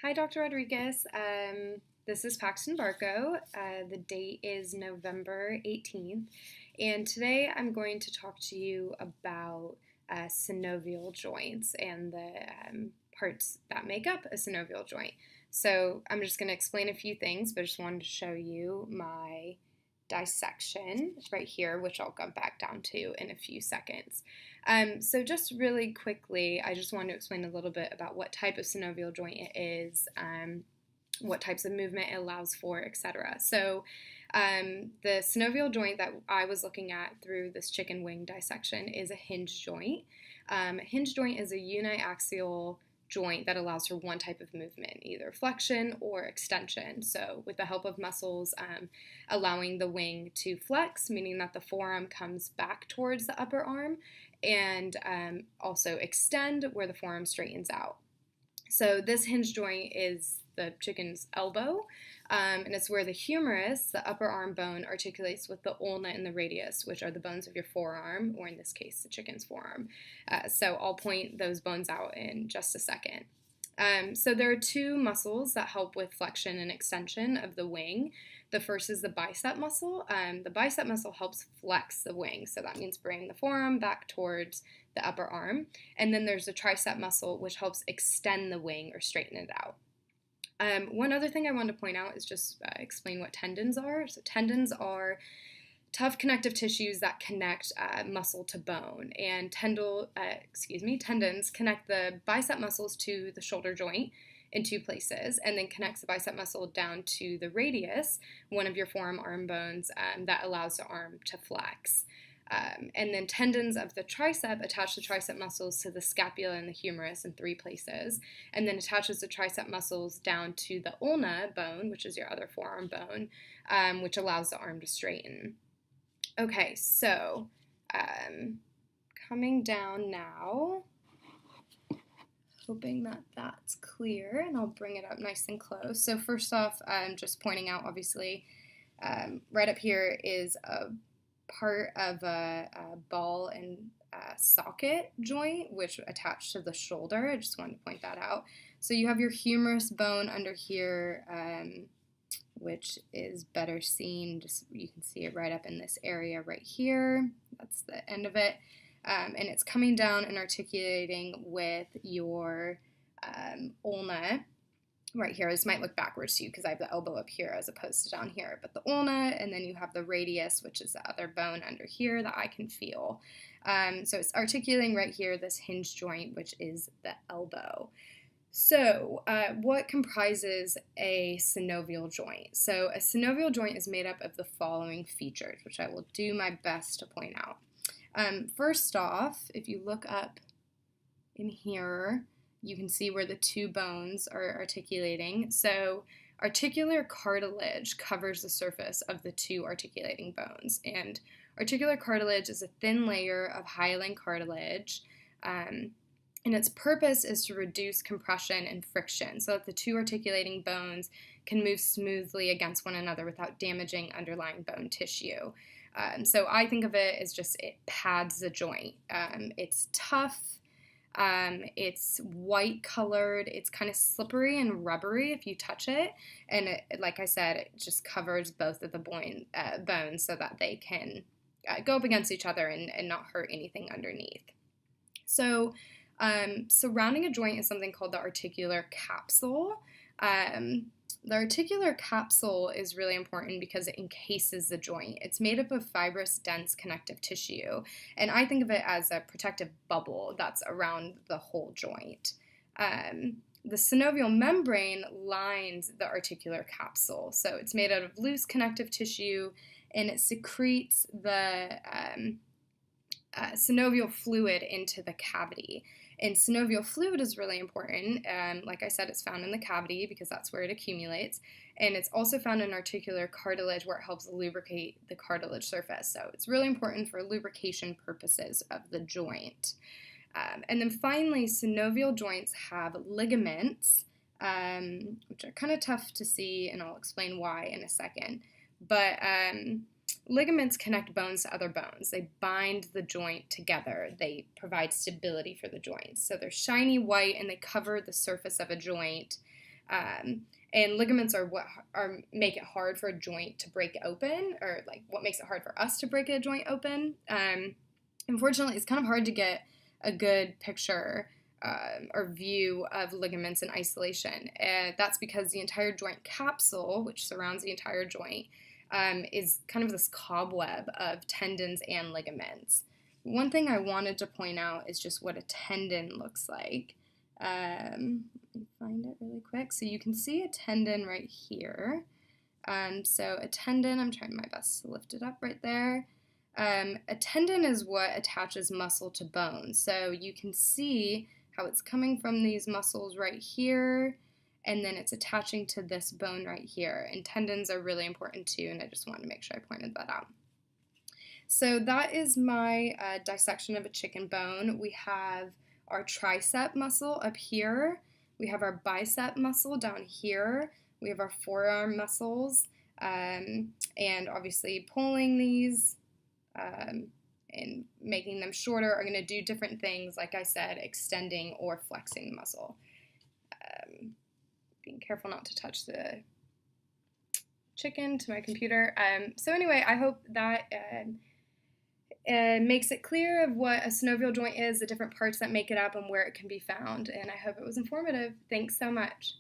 Hi, Dr. Rodriguez. This is Paxton Barco. The date is November 18th, and today I'm going to talk to you about synovial joints and the parts that make up a synovial joint. So I'm just going to explain a few things, but I just wanted to show you my dissection right here, which I'll come back down to in a few seconds. So just really quickly, I just wanted to explain a little bit about what type of synovial joint it is, what types of movement it allows for, etc. So the synovial joint that I was looking at through this chicken wing dissection is a hinge joint. A hinge joint is a uniaxial joint that allows for one type of movement, either flexion or extension. So with the help of muscles, allowing the wing to flex, meaning that the forearm comes back towards the upper arm, and also extend where the forearm straightens out. So this hinge joint is the chicken's elbow, and it's where the humerus, the upper arm bone, articulates with the ulna and the radius, which are the bones of your forearm, or in this case, the chicken's forearm. So I'll point those bones out in just a second. So there are two muscles that help with flexion and extension of the wing. The first is the bicep muscle. The bicep muscle helps flex the wing, so that means bring the forearm back towards the upper arm. And then there's the tricep muscle, which helps extend the wing or straighten it out. One other thing I wanted to point out is just explain what tendons are. So tendons are tough connective tissues that connect muscle to bone, and tendons connect the bicep muscles to the shoulder joint in two places, and then connects the bicep muscle down to the radius, one of your forearm arm bones, that allows the arm to flex. And then tendons of the tricep attach the tricep muscles to the scapula and the humerus in three places, and then attaches the tricep muscles down to the ulna bone, which is your other forearm bone, which allows the arm to straighten. Okay, so coming down now, hoping that that's clear, and I'll bring it up nice and close. So first off, just pointing out, obviously, right up here is a part of a ball and socket joint, which attached to the shoulder. I just wanted to point that out. So you have your humerus bone under here, which is better seen. Just you can see it right up in this area right here. That's the end of it. And it's coming down and articulating with your ulna right here. This might look backwards to you because I have the elbow up here as opposed to down here, but the ulna, and then you have the radius, which is the other bone under here that I can feel. So it's articulating right here, this hinge joint, which is the elbow. So what comprises a synovial joint? So a synovial joint is made up of the following features, which I will do my best to point out. First off, if you look up in here, you can see where the two bones are articulating. So articular cartilage covers the surface of the two articulating bones. And articular cartilage is a thin layer of hyaline cartilage, and its purpose is to reduce compression and friction so that the two articulating bones can move smoothly against one another without damaging underlying bone tissue. So I think of it as just it pads the joint. It's tough. It's white colored. It's kind of slippery and rubbery if you touch it. And it, like I said, it just covers both of the bones so that they can go up against each other and not hurt anything underneath. So surrounding a joint is something called the articular capsule. The articular capsule is really important because it encases the joint. It's made up of fibrous, dense connective tissue, and I think of it as a protective bubble that's around the whole joint. The synovial membrane lines the articular capsule, so it's made out of loose connective tissue, and it secretes the synovial fluid into the cavity. And synovial fluid is really important. Like I said, it's found in the cavity because that's where it accumulates. And it's also found in articular cartilage where it helps lubricate the cartilage surface. So it's really important for lubrication purposes of the joint. And then finally, synovial joints have ligaments, which are kind of tough to see, and I'll explain why in a second. But ligaments connect bones to other bones. They bind the joint together. They provide stability for the joints. So they're shiny white and they cover the surface of a joint And ligaments are what make it hard for a joint to break open, or like what makes it hard for us to break a joint open. Unfortunately, it's kind of hard to get a good picture or view of ligaments in isolation. That's because the entire joint capsule, which surrounds the entire joint, is kind of this cobweb of tendons and ligaments. One thing I wanted to point out is just what a tendon looks like. Let me find it really quick. So you can see a tendon right here. So a tendon, I'm trying my best to lift it up right there. A tendon is what attaches muscle to bone. So you can see how it's coming from these muscles right here, and then it's attaching to this bone right here. And tendons are really important too, and I just wanted to make sure I pointed that out. So that is my dissection of a chicken bone. We have our tricep muscle up here. We have our bicep muscle down here. We have our forearm muscles, and obviously pulling these and making them shorter are going to do different things, like I said, extending or flexing the muscle. Being careful not to touch the chicken to my computer. So anyway, I hope that makes it clear of what a synovial joint is, the different parts that make it up, and where it can be found. And I hope it was informative. Thanks so much.